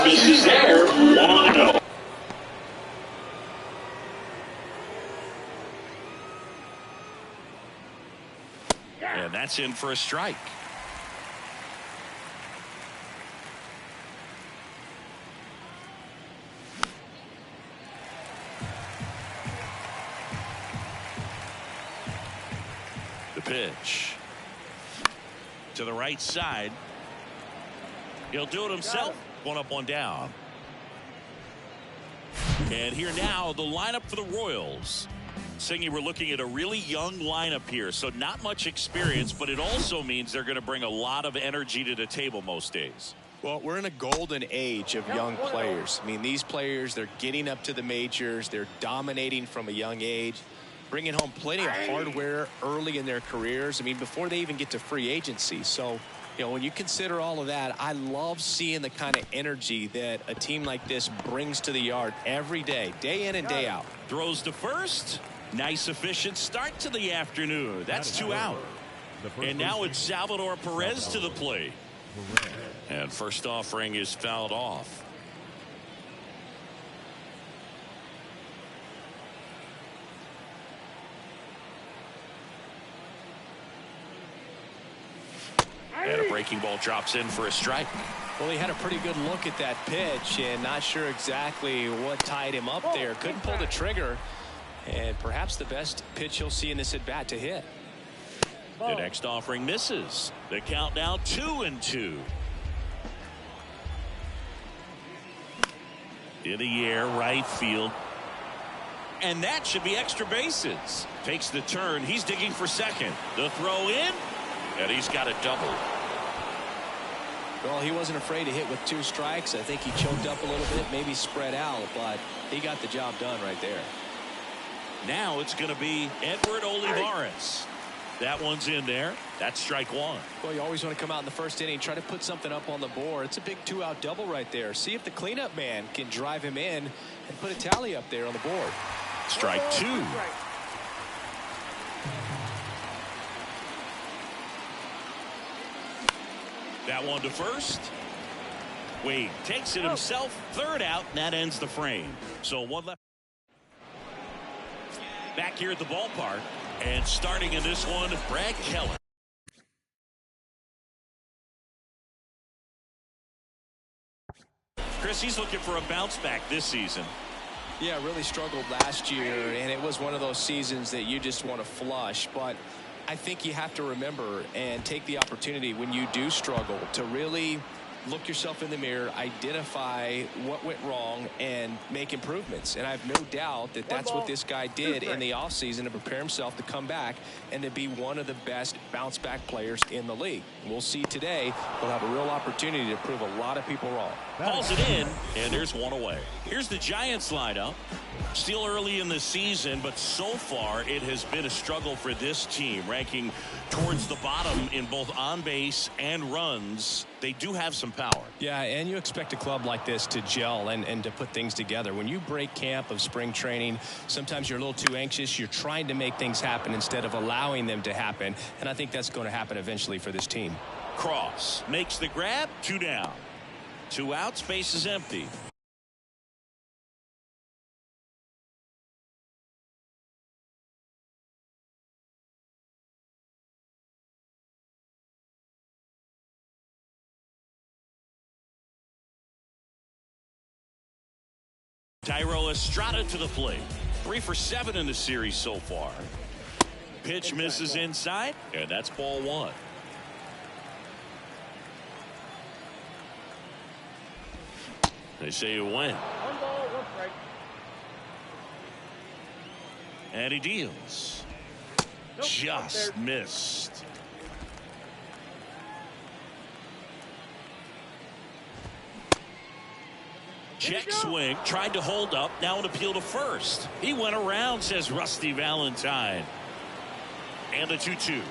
bases there, 1-0. And that's in for a strike. The pitch to the right side. He'll do it himself. One up, one down. And here now, the lineup for the Royals. Singy, we're looking at a really young lineup here, so not much experience, but it also means they're going to bring a lot of energy to the table most days. Well, we're in a golden age of young players. I mean, these players, they're getting up to the majors. They're dominating from a young age, bringing home plenty of hardware early in their careers. I mean, before they even get to free agency. So, you know, when you consider all of that, I love seeing the kind of energy that a team like this brings to the yard every day in and day out. Throws to first. Nice, efficient start to the afternoon. That's 2 out. And now it's Salvador Perez to the plate. And first offering is fouled off. And a breaking ball drops in for a strike. Well, he had a pretty good look at that pitch and not sure exactly what tied him up there. Couldn't pull the trigger. And perhaps the best pitch he'll see in this at bat to hit. The next offering misses. The count now 2-2. In the air, right field. And that should be extra bases. Takes the turn. He's digging for second. The throw in. And he's got a double. Well, he wasn't afraid to hit with 2 strikes. I think he choked up a little bit, maybe spread out, but he got the job done right there. Now it's going to be Edward Olivares. That one's in there. That's strike 1. Well, you always want to come out in the first inning, try to put something up on the board. It's a big 2-out double right there. See if the cleanup man can drive him in and put a tally up there on the board. Strike 2. That one to first. Wade takes it himself. 3rd out, and that ends the frame. So 1 left. Back here at the ballpark, and starting in this one, Brad Keller. Chris, he's looking for a bounce back this season. Yeah, really struggled last year, and it was one of those seasons that you just want to flush. But I think you have to remember and take the opportunity when you do struggle to really look yourself in the mirror, identify what went wrong, and make improvements. And I have no doubt that that's what this guy did in the offseason to prepare himself to come back and to be one of the best bounce-back players in the league. We'll see today. We'll have a real opportunity to prove a lot of people wrong. Calls it in, and there's one away. Here's the Giants lineup. Still early in the season, but so far it has been a struggle for this team, ranking towards the bottom in both on base and runs. They do have some power. Yeah, and you expect a club like this to gel and to put things together. When you break camp of spring training, sometimes you're a little too anxious. You're trying to make things happen instead of allowing them to happen, and I think that's going to happen eventually for this team. Cross makes the grab. 2 down. 2 outs. Base is empty. Thairo Estrada to the plate. 3 for 7 in the series so far. Pitch misses inside, and that's ball 1. They say you win. 1 ball, 1 strike. And he deals. Nope, Just missed. Check swing, tried to hold up, now an appeal to first. He went around, says Rusty Valentine. And the 2-2.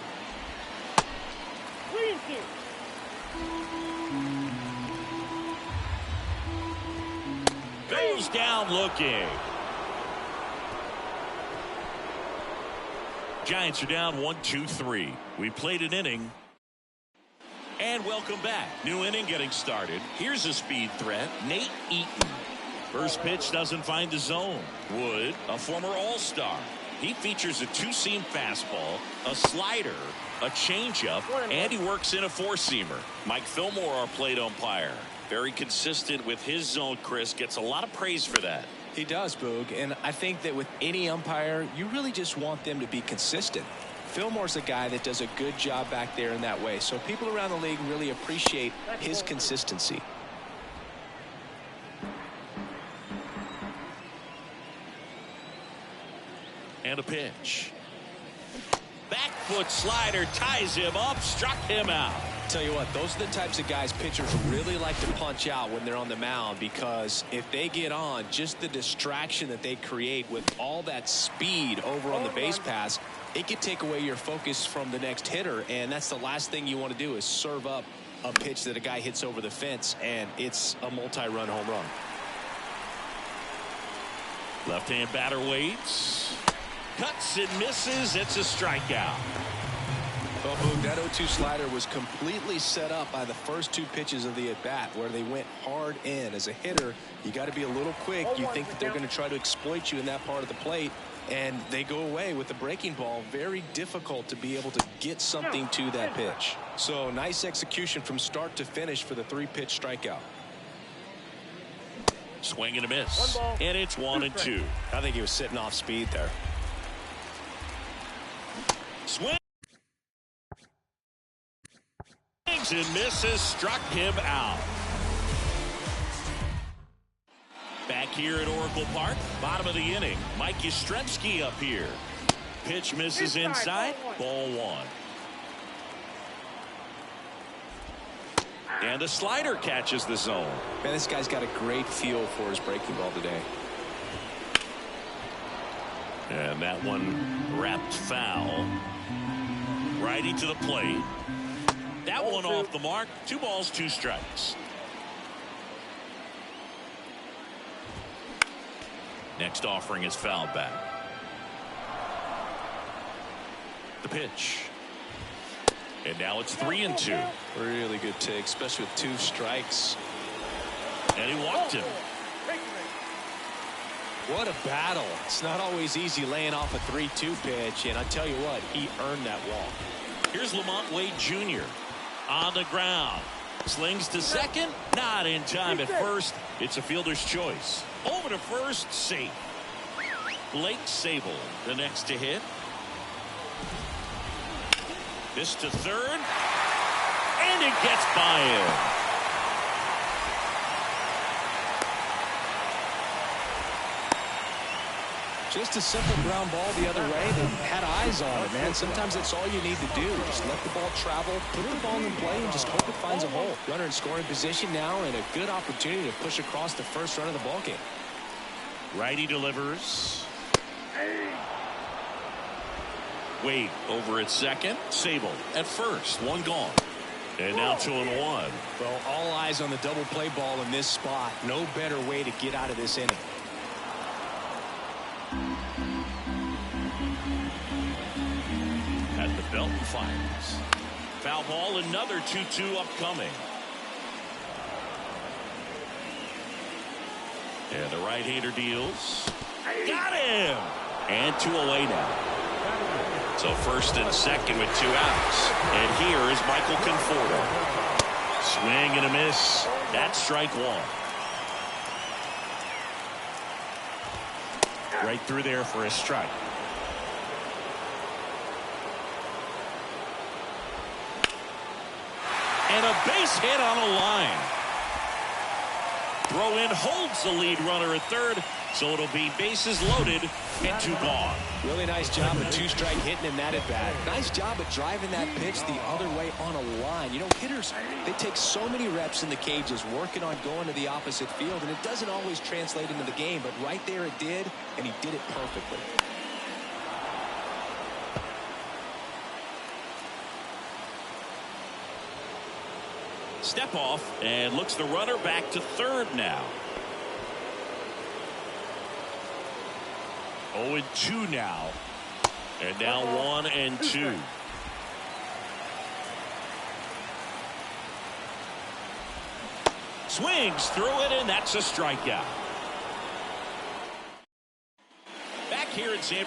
Goes down looking. Giants are down 1-2-3. We played an inning. And welcome back. New inning getting started. Here's a speed threat, Nate Eaton. First pitch doesn't find the zone. Wood, a former All-Star. He features a two-seam fastball, a slider, a changeup, and he works in a four-seamer. Mike Fillmore, our plate umpire. Very consistent with his zone, Chris. Gets a lot of praise for that. He does, Boog, and I think that with any umpire, you really just want them to be consistent. Fillmore's a guy that does a good job back there in that way, so people around the league really appreciate his consistency. And a pitch. Back foot slider ties him up, struck him out. Tell you what, those are the types of guys pitchers really like to punch out when they're on the mound, because if they get on, just the distraction that they create with all that speed over on the base pass, it could take away your focus from the next hitter, and that's the last thing you want to do is serve up a pitch that a guy hits over the fence, and it's a multi-run home run. Left-hand batter waits. Cuts and misses. It's a strikeout. Well, Boog, that 0-2 slider was completely set up by the first two pitches of the at-bat, where they went hard in. As a hitter, you got to be a little quick. You think that they're going to try to exploit you in that part of the plate, and they go away with the breaking ball. Very difficult to be able to get something to that pitch. So nice execution from start to finish for the 3-pitch strikeout. Swing and a miss. And it's 1-2. I think he was sitting off speed there. Swing. And misses, struck him out. Back here at Oracle Park, bottom of the inning, Mike Yastrzemski up here. Pitch misses inside, ball 1. And a slider catches the zone. Man, this guy's got a great feel for his breaking ball today. And that one wrapped foul. Righty to the plate. That one off the mark. 2 balls, 2 strikes. Next offering is fouled back. The pitch. And now it's 3-2. Really good take, especially with 2 strikes. And he walked him. What a battle. It's not always easy laying off a 3-2 pitch, and I tell you what, he earned that walk. Here's Lamont Wade Jr. on the ground. Slings to second. Not in time at first. It's a fielder's choice. Over to first, safe. Blake Sabol, the next to hit. This to third. And it gets by him. Just a simple ground ball the other way that had eyes on it, man. Sometimes that's all you need to do. Just let the ball travel, put the ball in play, and just hope it finds a hole. Runner in scoring position now, and a good opportunity to push across the first run of the ball game. Righty delivers. Wade over at second. Sabol at first. 1 gone. And now 2-1. Well, all eyes on the double play ball in this spot. No better way to get out of this inning. At the belt and fires. Foul ball, another 2-2 upcoming. And the right-hander deals. Got him! And 2 away now. So first and second with 2 outs. And here is Michael Conforto. Swing and a miss. That's strike 1. Right through there for a strike. And a base hit on a line. Throw in holds the lead runner at third. So it'll be bases loaded and 2 gone. Really nice job of 2-strike hitting him that at bat. Nice job of driving that pitch the other way on a line. You know, hitters, they take so many reps in the cages working on going to the opposite field, and it doesn't always translate into the game, but right there it did, and he did it perfectly. Step off and looks the runner back to third now. 0-2 now. And now 1-2. Swings through it, and that's a strikeout. Back here in San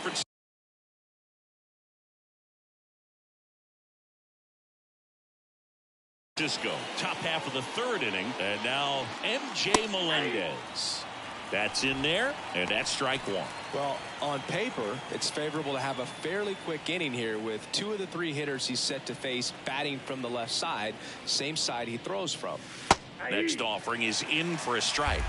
Francisco, top half of the third inning, and now MJ Melendez. That's in there, and that's strike one. Well, on paper, it's favorable to have a fairly quick inning here with 2 of the 3 hitters he's set to face batting from the left side, same side he throws from. Next offering is in for a strike.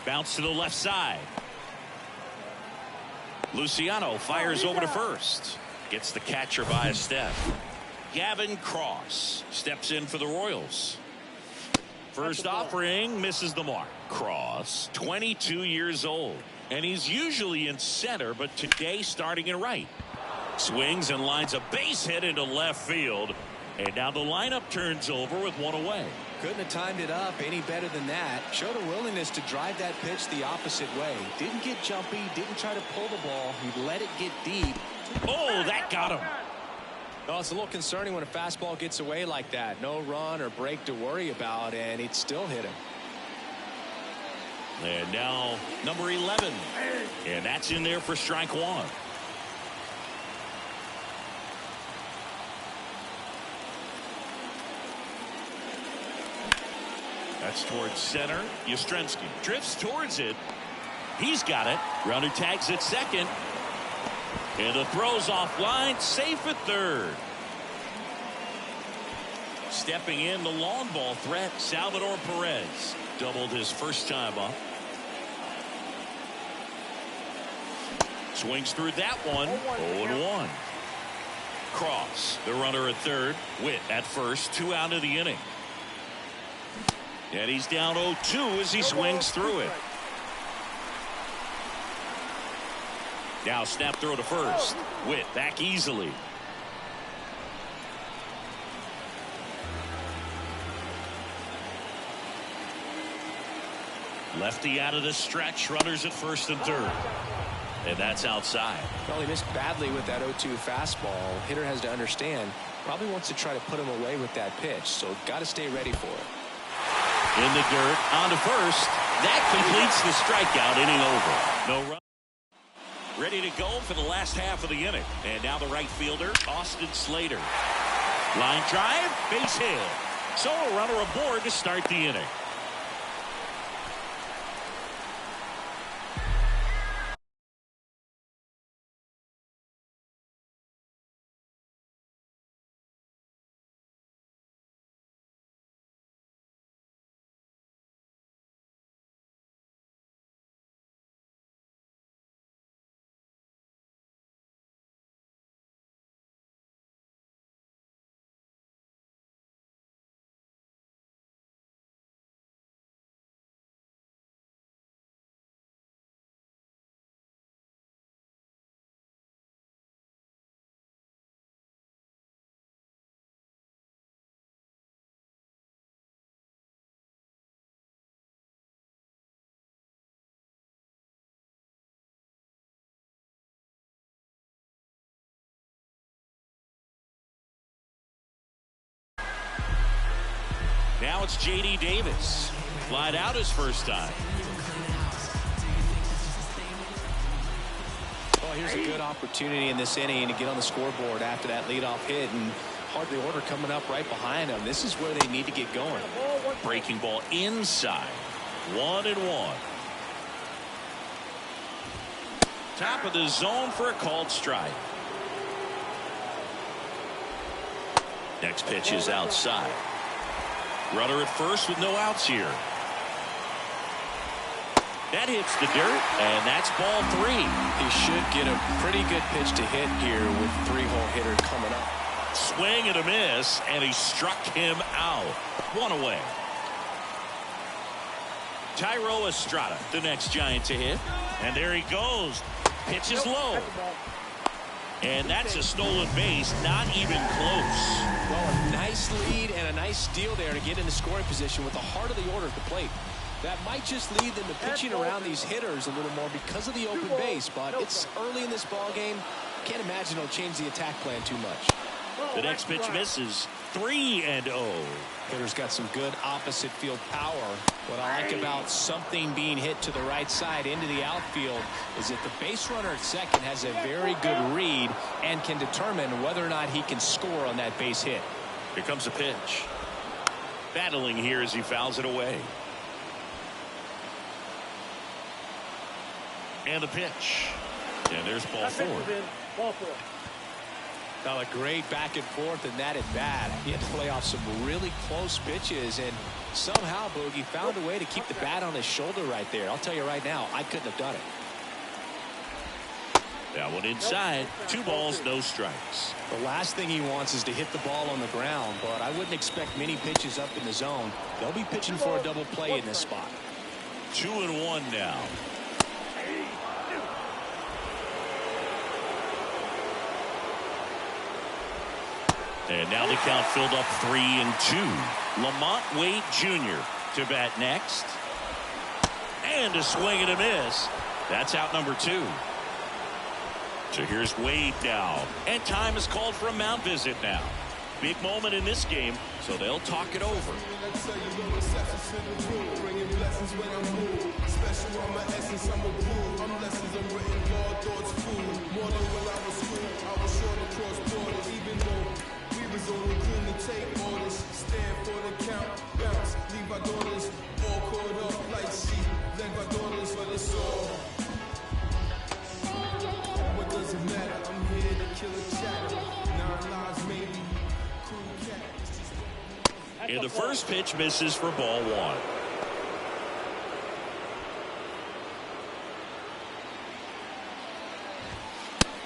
Bounce to the left side. Luciano fires over to first. Gets the catcher by a step. Gavin Cross steps in for the Royals. First offering misses the mark. Cross, 22 years old, and he's usually in center, but today starting in right. Swings and lines a base hit into left field, and now the lineup turns over with 1 away. Couldn't have timed it up any better than that. Showed a willingness to drive that pitch the opposite way. Didn't get jumpy, didn't try to pull the ball. He let it get deep. Oh, that got him. No, it's a little concerning when a fastball gets away like that. No run or break to worry about, and he'd still hit him. And now number 11, and that's in there for strike one. That's towards center. Yastrzemski drifts towards it. He's got it. Runner tags at second. And the throw's offline. Safe at third. Stepping in the long ball threat, Salvador Perez. Doubled his first time up. Swings through that one. 0-1. Cross, the runner at third. Witt at first. 2 out of the inning. And he's down 0-2 as he swings through it. Now snap throw to first. Witt back easily. Lefty out of the stretch. Runners at first and third. And that's outside. Well, he missed badly with that 0-2 fastball. Hitter has to understand. Probably wants to try to put him away with that pitch. So got to stay ready for it. In the dirt, on to first. That completes the strikeout. Inning over. No run. Ready to go for the last half of the inning. And now the right fielder, Austin Slater. Line drive, base hit. So a runner aboard to start the inning. Now it's J.D. Davis. Flied out his first time. Well, here's a good opportunity in this inning to get on the scoreboard after that leadoff hit, and hardly order coming up right behind him. This is where they need to get going. Breaking ball inside. 1-1. Top of the zone for a called strike. Next pitch is outside. Runner at first with no outs here. That hits the dirt, and that's ball 3. He should get a pretty good pitch to hit here with 3-hole hitter coming up. Swing and a miss, and he struck him out. 1 away. Thairo Estrada, the next Giant to hit. And there he goes. Pitch is low. And that's a stolen base, not even close. Well, a nice lead and a nice steal there to get into scoring position with the heart of the order at the plate. That might just lead them to pitching around these hitters a little more because of the open base, but it's early in this ball game. Can't imagine it'll change the attack plan too much. The next pitch misses. 3-0. Hitter's got some good opposite field power. What I like about something being hit to the right side into the outfield is that the base runner at second has a very good read and can determine whether or not he can score on that base hit. Here comes a pitch. Battling here as he fouls it away. And the pitch. And there's ball four. Ball four. Now a great back and forth and that at bat. He had to play off some really close pitches, and somehow Boogie found a way to keep the bat on his shoulder right there. I'll tell you right now, I couldn't have done it. That one inside. 2 balls, no strikes. The last thing he wants is to hit the ball on the ground, but I wouldn't expect many pitches up in the zone. They'll be pitching for a double play in this spot. 2-1 now. And now the count filled up 3-2. Lamont Wade Jr. to bat next. And a swing and a miss. That's out number 2. So here's Wade now. And time is called for a mound visit now. Big moment in this game, so they'll talk it over. And the first pitch misses for ball 1.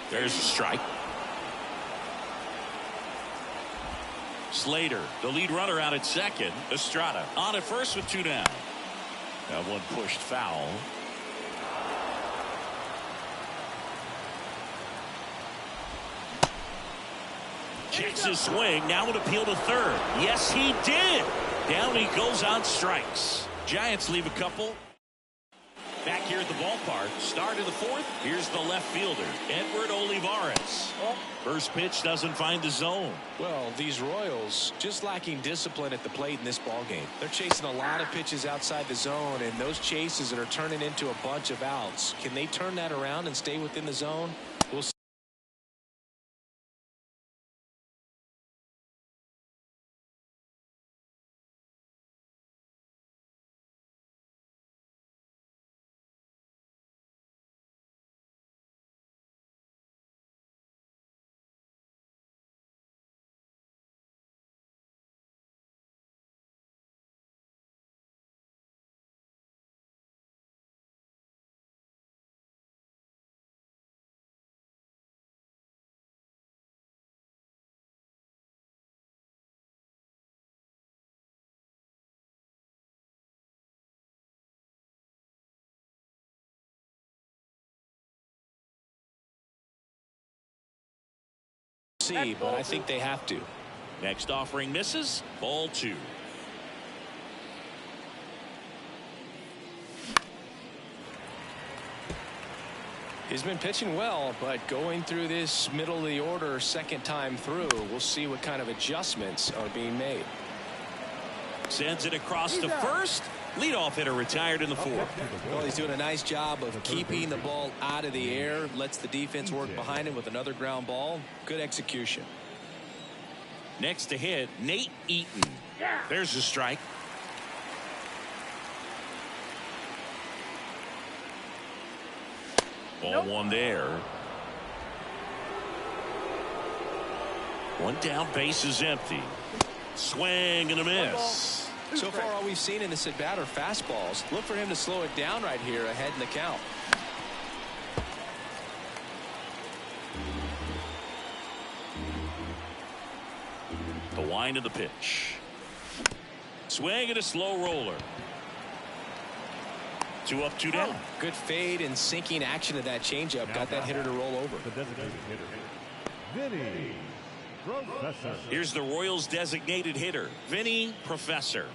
There's a strike. Slater, the lead runner, out at second. Estrada on at first with 2 down. That one pushed foul. Checks his swing. Now would appeal to third. Yes, he did. Down he goes on strikes. Giants leave a couple. Back here at the ballpark. Start of the 4th. Here's the left fielder, Edward Olivares. First pitch doesn't find the zone. Well, these Royals just lacking discipline at the plate in this ball game. They're chasing a lot of pitches outside the zone, and those chases that are turning into a bunch of outs. Can they turn that around and stay within the zone? We'll see. But I think they have to. Next offering misses. Ball 2. He's been pitching well, but going through this middle of the order second time through, we'll see what kind of adjustments are being made. Sends it across to first. Leadoff hitter retired in the 4th. Well, he's doing a nice job of keeping the ball out of the air. Lets the defense work behind him with another ground ball. Good execution. Next to hit, Nate Eaton. There's a strike. Ball 1 there. 1 down, base is empty. Swing and a miss. So far, all we've seen in this at bat are fastballs. Look for him to slow it down right here ahead in the count. The wind of the pitch. Swing and a slow roller. 2 up, 2 down. Good fade and sinking action of that changeup. Got that hitter to roll over. The designated hitter, Vinny Professor. Here's the Royals designated hitter, Vinny Professor.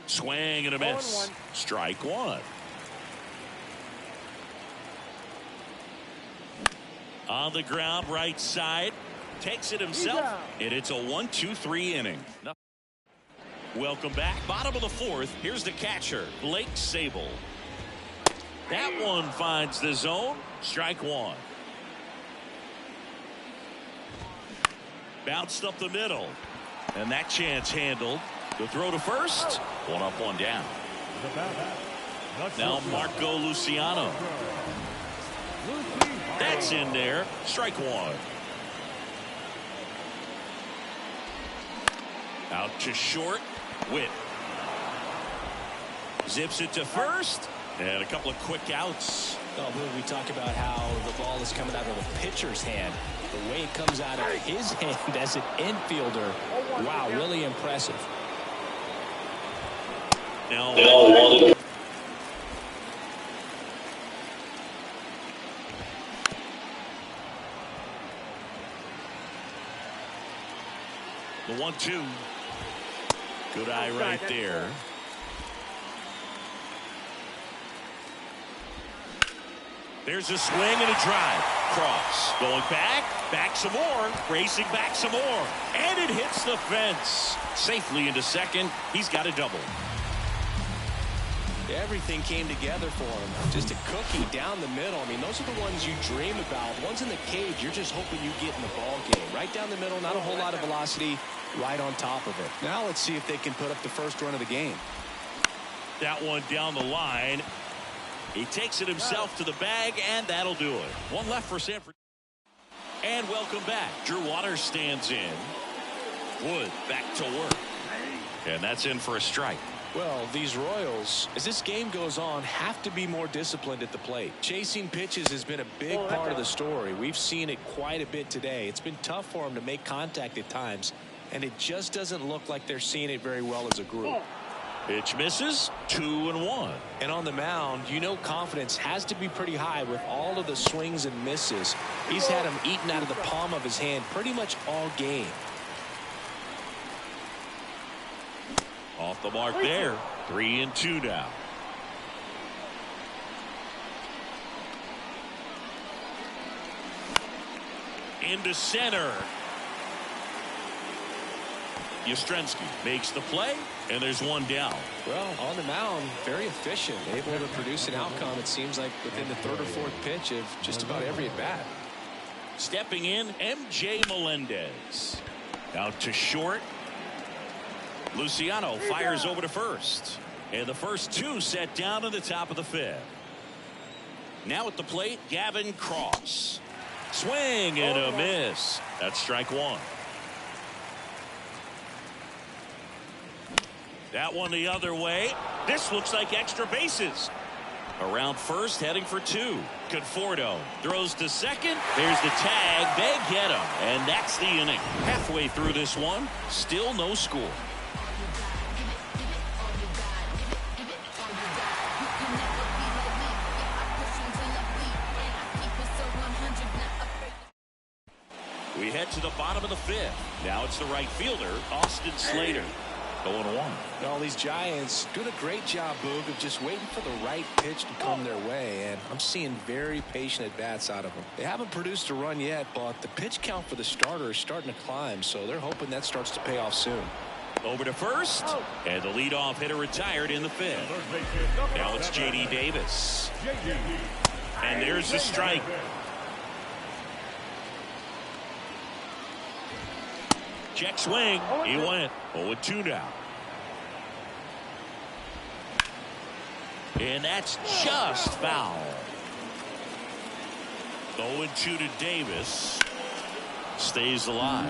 Swing and a miss. Strike 1. On the ground, right side. Takes it himself. And it's a 1-2-3 inning. Welcome back. Bottom of the fourth. Here's the catcher, Blake Sabol. That one finds the zone. Strike one. Bounced up the middle. And that chance handled. The throw to first. One up, one down. Now Marco Luciano. That's in there. Strike one. Out to short. Witt. Zips it to first. And a couple of quick outs. Oh, we talk about how the ball is coming out of the pitcher's hand. The way it comes out of his hand as an infielder. Wow, really impressive. Now, the 1-2. Good eye right there. There's a swing and a drive. Cross. Going back some more. Racing back some more. And it hits the fence. Safely into second. He's got a double. Everything came together for him. Just a cookie down the middle. I mean, those are the ones you dream about. Ones in the cage, you're just hoping you get in the ball game. Right down the middle, not a whole lot of velocity. Right on top of it. Now let's see if they can put up the first run of the game. That one down the line. He takes it himself to the bag, and that'll do it. One left for San Francisco. And welcome back. Drew Waters stands in. Wood back to work. And that's in for a strike. Well, these Royals, as this game goes on, have to be more disciplined at the plate. Chasing pitches has been a big part of the story. We've seen it quite a bit today. It's been tough for them to make contact at times, and it just doesn't look like they're seeing it very well as a group. Pitch misses. 2-1. And on the mound, you know confidence has to be pretty high with all of the swings and misses. He's had them eaten out of the palm of his hand pretty much all game. Off the mark there. 3-2 now. Into center. Yastrzemski makes the play, and there's one down. Well, on the mound, very efficient, able to produce an outcome, it seems like, within the third or fourth pitch of just about every at-bat. Stepping in, MJ Melendez. Out to short. Luciano fires over to first. And the first two set down in the top of the fifth. Now at the plate, Gavin Cross. Swing and a miss. That's strike one. That one the other way. This looks like extra bases. Around first, heading for two. Conforto throws to second. There's the tag. They get him. And that's the inning. Halfway through this one, still no score. We head to the bottom of the fifth. Now it's the right fielder, Austin Slater. 0-1. All these Giants doing a great job, Boog, of just waiting for the right pitch to come their way, and I'm seeing very patient at-bats out of them. They haven't produced a run yet, but the pitch count for the starter is starting to climb, so they're hoping that starts to pay off soon. Over to first, and the leadoff hitter retired in the fifth. Now it's J.D. Davis. And there's the strike. Check swing. He went 0-2 now. And that's just foul. 0-2 to Davis. Stays alive.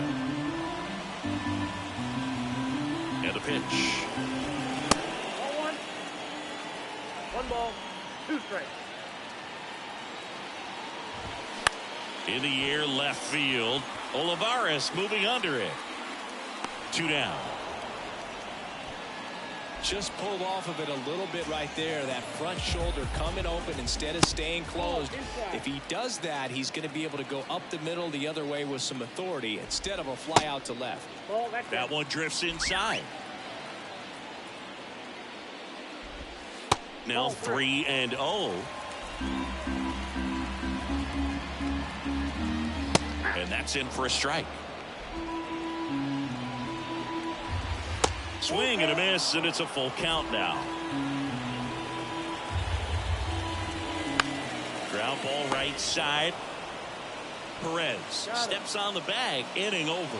And the pitch. 0-1. 1 ball, 2 strikes. In the air, left field. Olivares moving under it. 2 down. Just pulled off of it a little bit right there. That front shoulder coming open instead of staying closed. If he does that, he's going to be able to go up the middle the other way with some authority instead of a fly out to left. That one drifts inside. Now 3-0. That's in for a strike. Swing and a miss, and it's a full count now. Ground ball right side. Perez steps on the bag, inning over.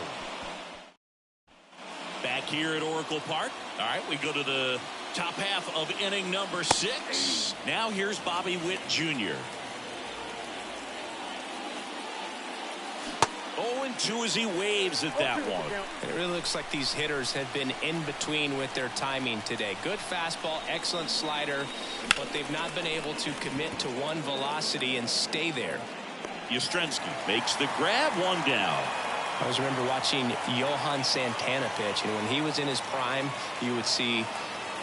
Back here at Oracle Park. All right, we go to the top half of inning number 6. Now here's Bobby Witt Jr. 0-2 as he waves at that one. And it really looks like these hitters have been in between with their timing today. Good fastball, excellent slider, but they've not been able to commit to one velocity and stay there. Yastrzemski makes the grab, one down. I always remember watching Johan Santana pitch, and when he was in his prime, you would see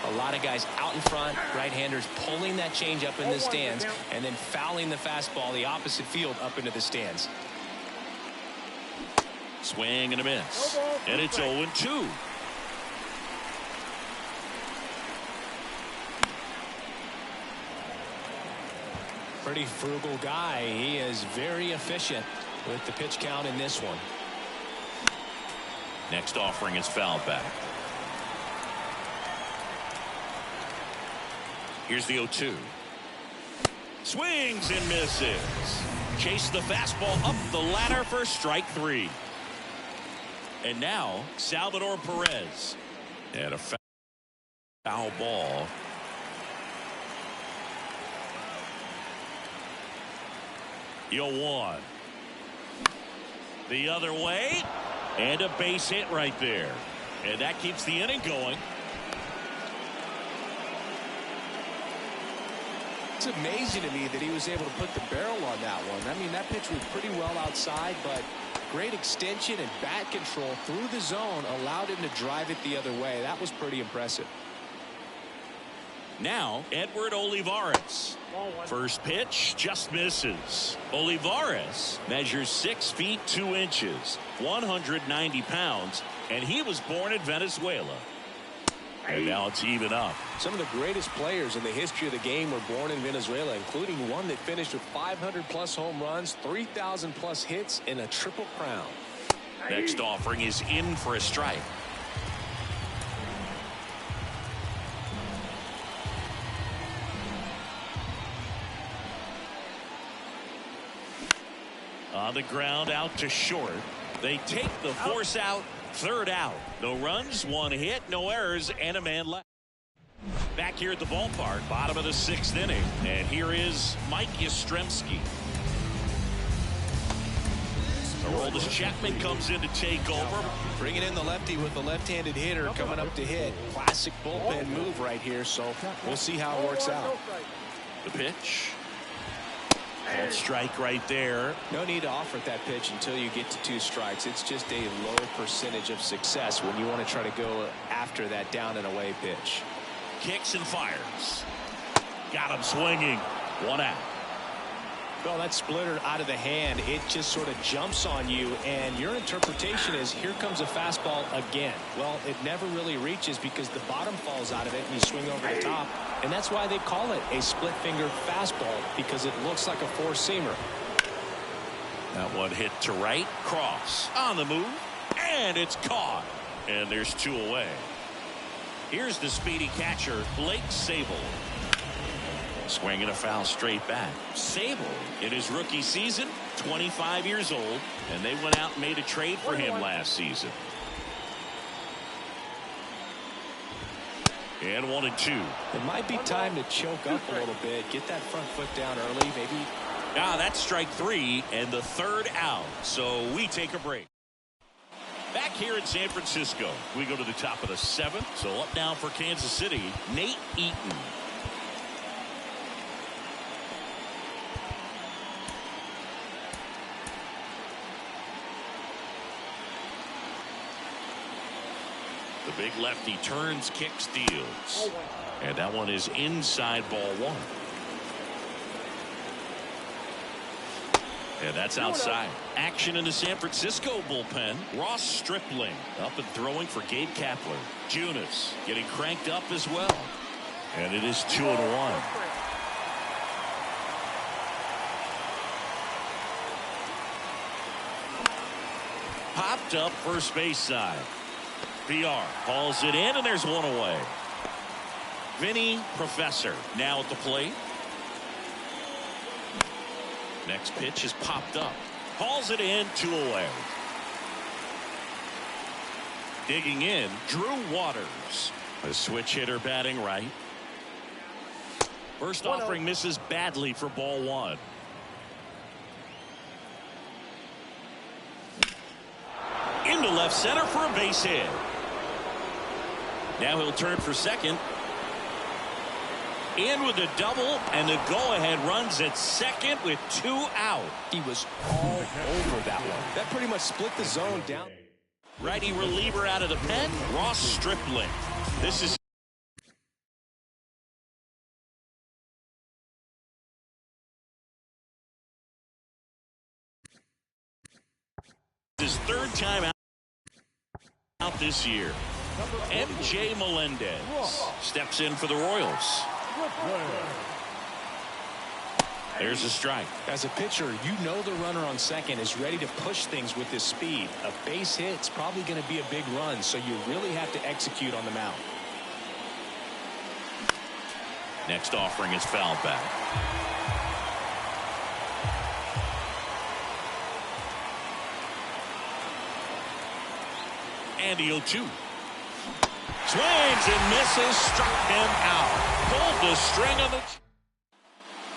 a lot of guys out in front, right-handers pulling that change up in the stands, and then fouling the fastball the opposite field up into the stands. Swing and a miss. And it's 0-2. Pretty frugal guy. He is very efficient with the pitch count in this one. Next offering is fouled back. Here's the 0-2. Swings and misses. Chase the fastball up the ladder for strike 3. And now Salvador Perez. And a foul ball. You'll one. The other way. And a base hit right there. And that keeps the inning going. It's amazing to me that he was able to put the barrel on that one. I mean, that pitch was pretty well outside, but great extension and bat control through the zone allowed him to drive it the other way. That was pretty impressive. Now Edward Olivares. First pitch just misses. Olivares measures 6 feet 2 inches, 190 pounds, and he was born in Venezuela. And now it's even up. Some of the greatest players in the history of the game were born in Venezuela, including one that finished with 500+ home runs, 3,000+ hits, and a triple crown. Next offering is in for a strike. On the ground out to short. They take the force out. Third out. No runs, 1 hit, no errors, and a man left. Back here at the ballpark, bottom of the 6th inning. And here is Mike Yastrzemski. Aroldis Chapman comes in to take over. Bringing in the lefty with the left-handed hitter coming up to hit. Classic bullpen move right here, so we'll see how it works out. The pitch. Called strike right there. No need to offer that pitch until you get to 2 strikes. It's just a low percentage of success when you want to try to go after that down and away pitch. Kicks and fires. Got him swinging. 1 out. Well, that splitter out of the hand, it just sort of jumps on you, and your interpretation is here comes a fastball again. Well, it never really reaches because the bottom falls out of it and you swing over the top, and that's why they call it a split finger fastball, because it looks like a four-seamer. That one hit to right. Cross on the move, and it's caught, and there's 2 away. Here's the speedy catcher, Blake Sabol. Swinging a foul straight back. Sabol, in his rookie season, 25 years old, and they went out and made a trade for him last season. And 1-2. It might be time to choke up a little bit, get that front foot down early, maybe. That's strike 3 and the 3rd out. So we take a break. Back here in San Francisco, we go to the top of the 7th. So up now for Kansas City, Nate Eaton. The big lefty turns, kicks, deals. And that one is inside ball 1. And that's outside. Action in the San Francisco bullpen. Ross Stripling up and throwing for Gabe Kapler. Junis getting cranked up as well. And it is 2-1. Popped up first base side. VR hauls it in, and there's one away. Vinny Professor now at the plate. Next pitch is popped up. Hauls it in, 2 away. Digging in, Drew Waters. A switch hitter batting right. First offering misses badly for ball 1. Into left center for a base hit. Now he'll turn for second. In with a double, and the go-ahead runs at second with 2 out. He was all over that one. That pretty much split the zone down. Righty reliever out of the pen, Ross Stripling. This is his 3rd time out this year. MJ Melendez steps in for the Royals. There's a strike. As a pitcher, you know the runner on second is ready to push things with his speed. A base hit's probably going to be a big run, so you really have to execute on the mound. Next offering is fouled back. And the 0-2. Swings and misses, struck him out. Pulled the string of the...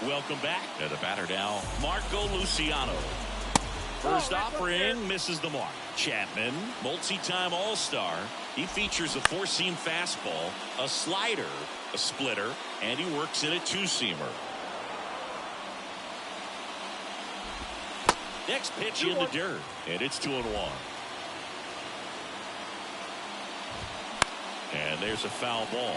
Welcome back to the batter now, Marco Luciano. First offering misses the mark. Chapman, multi-time All-Star. He features a 4-seam fastball, a slider, a splitter, and he works in a 2-seamer. Next pitch in the dirt, and it's 2-1. And there's a foul ball.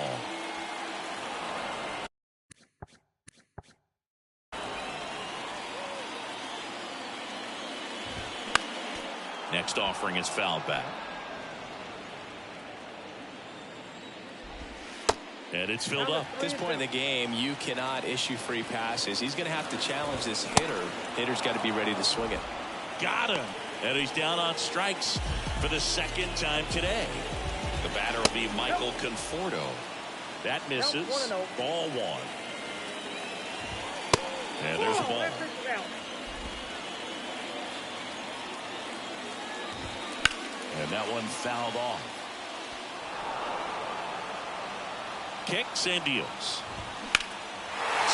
Next offering is fouled back. And it's filled up. At this point in the game, you cannot issue free passes. He's going to have to challenge this hitter. Hitter's got to be ready to swing it. Got him. And he's down on strikes for the 2nd time today. The batter will be Michael Conforto. That misses. Ball 1. And there's a ball. And that one fouled off. Kicks and deals.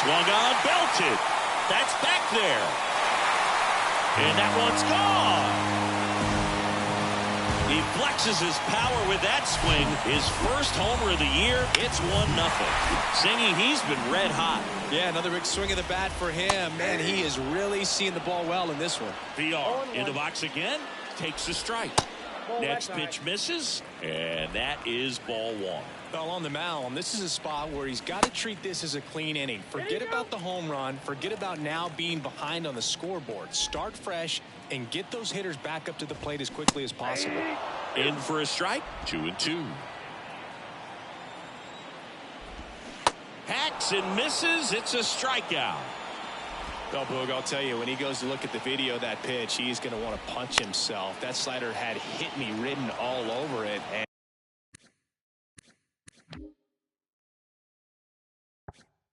Swung on, belted. That's back there. And that one's gone. He flexes his power with that swing. His first homer of the year. It's 1-0. Singing, he's been red hot. Yeah, another big swing of the bat for him. Man, he is really seeing the ball well in this one. VR in the box again. Takes the strike. Next pitch misses, and that is ball 1. Well, on the mound, this is a spot where he's got to treat this as a clean inning. Forget about the home run. Forget about now being behind on the scoreboard. Start fresh and get those hitters back up to the plate as quickly as possible. In for a strike, 2-2. Hacks and misses. It's a strikeout. Well, Boog, I'll tell you, when he goes to look at the video of that pitch, he's going to want to punch himself. That slider had hit me written all over it.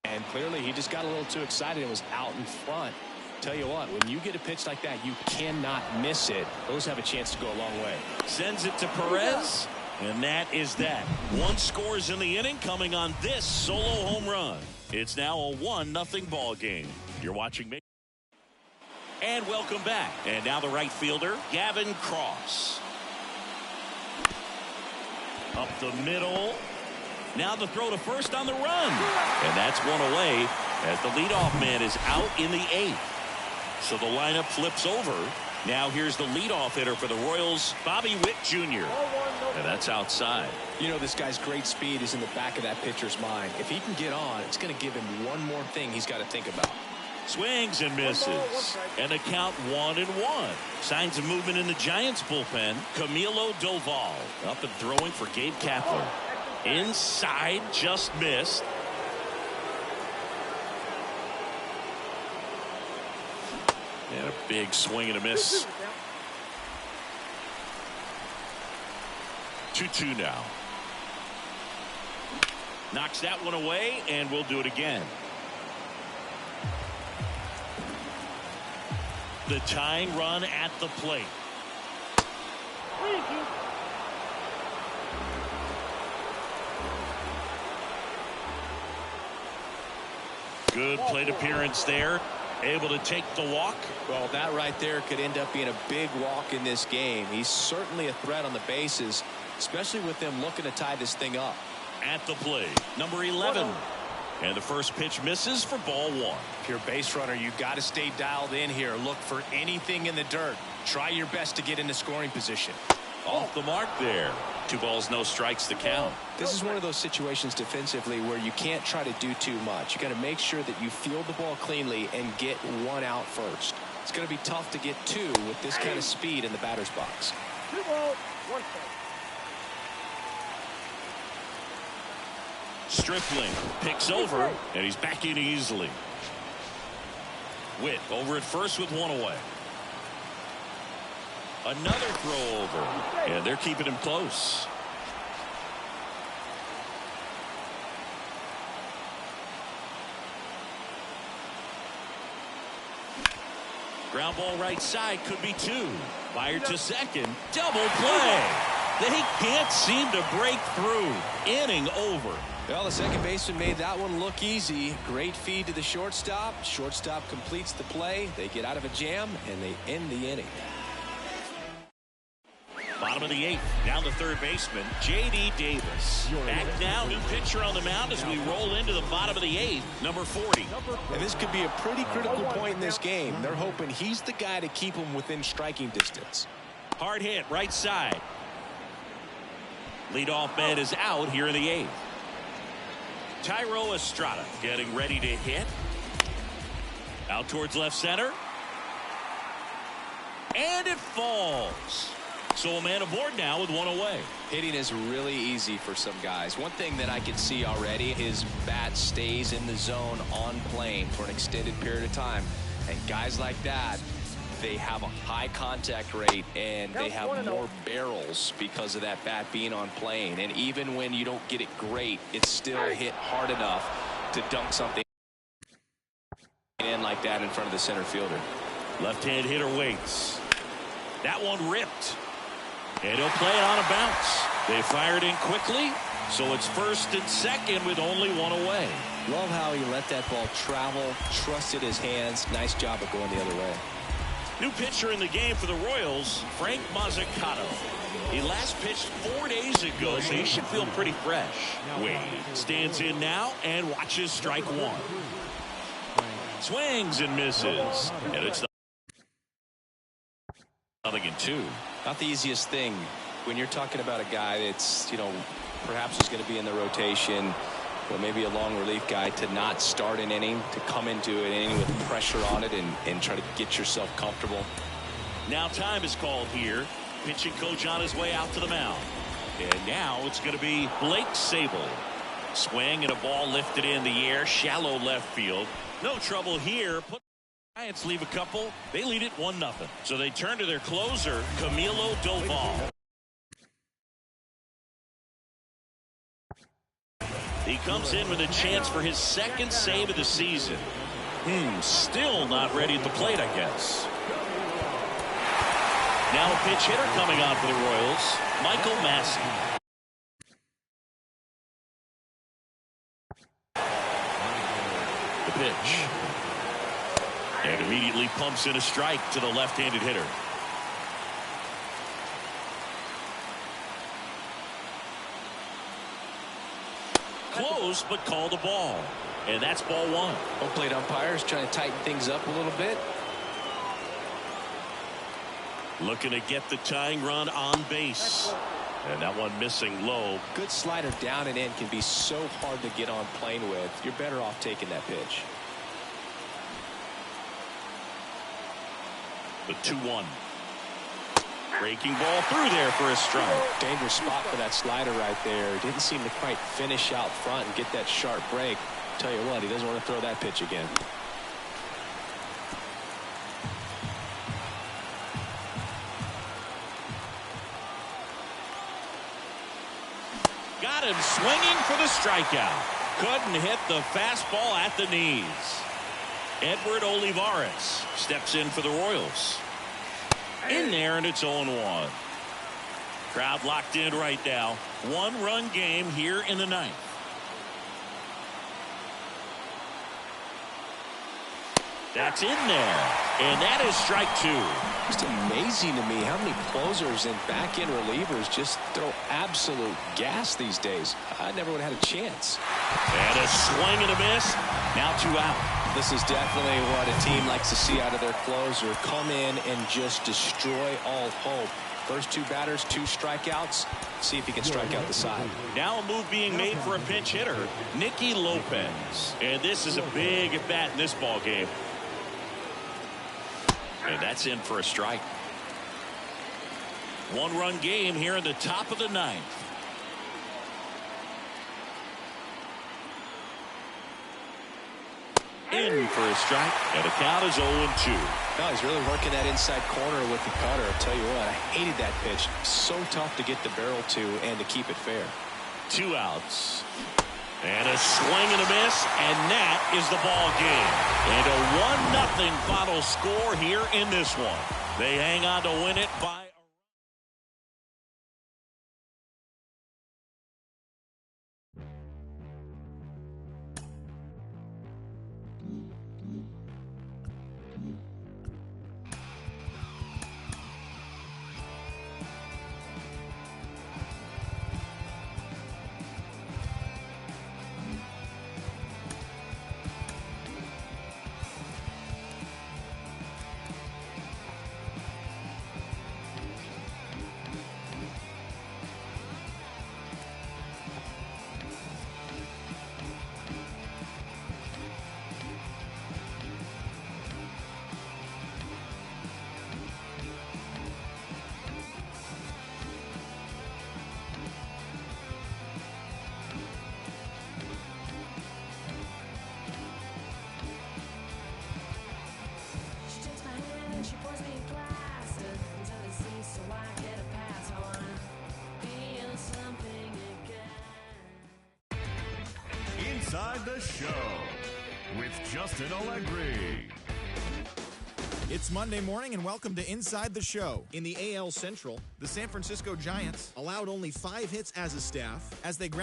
And clearly, he just got a little too excited and was out in front. Tell you what, when you get a pitch like that, you cannot miss it. Those have a chance to go a long way. Sends it to Perez, and that is that. 1 scores in the inning coming on this solo home run. It's now a 1-0 ball game. You're watching me. And welcome back. And now the right fielder, Gavin Cross. Up the middle. Now the throw to first on the run. And that's one away as the leadoff man is out in the 8th. So the lineup flips over. Now here's the leadoff hitter for the Royals, Bobby Witt Jr. And that's outside. You know, this guy's great speed is in the back of that pitcher's mind. If he can get on, it's going to give him one more thing he's got to think about. Swings and misses. And the count 1-1. Signs of movement in the Giants bullpen. Camilo Doval up and throwing for Gabe Kapler. Inside, just missed. And a big swing and a miss. 2-2 now. Knocks that one away, and we'll do it again. The tying run at the plate. Good plate appearance there. Able to take the walk. Well, that right there could end up being a big walk in this game. He's certainly a threat on the bases, especially with them looking to tie this thing up. At the plate, number 11. And the first pitch misses for ball 1. If you're a base runner, you've got to stay dialed in here. Look for anything in the dirt. Try your best to get into scoring position. Off the mark there. 2 balls, no strikes to count. This is one of those situations defensively where you can't try to do too much. You got to make sure that you field the ball cleanly and get 1 out first. It's going to be tough to get 2 with this kind of speed in the batter's box. 2 balls, 1 strike. Stripling picks over, and he's back in easily. Witt over at first with 1 away. Another throw over, and they're keeping him close. Ground ball right side, could be 2. Fired to second, double play. They can't seem to break through. Inning over. Well, the second baseman made that one look easy. Great feed to the shortstop. Shortstop completes the play. They get out of a jam, and they end the inning. Bottom of the 8th, down to third baseman, J.D. Davis. Back now, new pitcher on the mound as we roll into the bottom of the 8th, number 40. And this could be a pretty critical point in this game. They're hoping he's the guy to keep them within striking distance. Hard hit, right side. Leadoff man is out here in the 8th. Thairo Estrada getting ready to hit. Out towards left center. And it falls. So a man aboard now with 1 away. Hitting is really easy for some guys. One thing that I can see already, his bat stays in the zone on plane for an extended period of time. And guys like that, they have a high contact rate and they have more barrels because of that bat being on plane. And even when you don't get it great, it's still hit hard enough to dunk something in like that in front of the center fielder. Left-hand hitter waits. That one ripped. And he'll play it on a bounce. They fired in quickly, so it's first and second with only 1 away. Love how he let that ball travel, trusted his hands. Nice job of going the other way. New pitcher in the game for the Royals, Frank Mazzucato. He last pitched 4 days ago, so he should feel pretty fresh. Wade stands in now and watches strike 1. Swings and misses. And it's nothing in 2. Not the easiest thing when you're talking about a guy that's, perhaps is going to be in the rotation, or maybe a long relief guy, to not start an inning, to come into an inning with pressure on it and try to get yourself comfortable. Now time is called here. Pitching coach on his way out to the mound. And now it's going to be Blake Sabol. Swing and a ball lifted in the air, shallow left field. No trouble here. Giants leave a couple. They lead it 1-0. So they turn to their closer, Camilo Doval. He comes in with a chance for his 2nd save of the season. Still not ready at the plate, I guess. Now a pinch hitter coming on for the Royals, Michael Massey. The pitch. And immediately pumps in a strike to the left-handed hitter. Close, but called a ball. And that's ball 1. Home plate umpires trying to tighten things up a little bit. Looking to get the tying run on base. And that one missing low. Good slider down and in can be so hard to get on plane with. You're better off taking that pitch. The 2-1. Breaking ball through there for a strike. Dangerous spot for that slider right there. Didn't seem to quite finish out front and get that sharp break. Tell you what, he doesn't want to throw that pitch again. Got him swinging for the strikeout. Couldn't hit the fastball at the knees. Edward Olivares steps in for the Royals. In there, and it's 0-1. Crowd locked in right now. One-run game here in the ninth. That's in there, and that is strike two. Just amazing to me how many closers and back-end relievers just throw absolute gas these days. I never would have had a chance. And a swing and a miss. Now 2 out. This is definitely what a team likes to see out of their closer. Come in and just destroy all hope. First 2 batters, 2 strikeouts. See if he can strike out the side. Now a move being made for a pinch hitter, Nicky Lopez. And this is a big at bat in this ball game. And that's in for a strike. 1-run game here in the top of the ninth. In for a strike, and the count is 0-2. No, he's really working that inside corner with the cutter. I'll tell you what, I hated that pitch. So tough to get the barrel to and to keep it fair. 2 outs. And a swing and a miss, and that is the ball game. And a 1-0 final score here in this one. They hang on to win it by Inside the Show with Justin Allegri. It's Monday morning and welcome to Inside the Show. In the AL Central, the San Francisco Giants allowed only 5 hits as a staff as they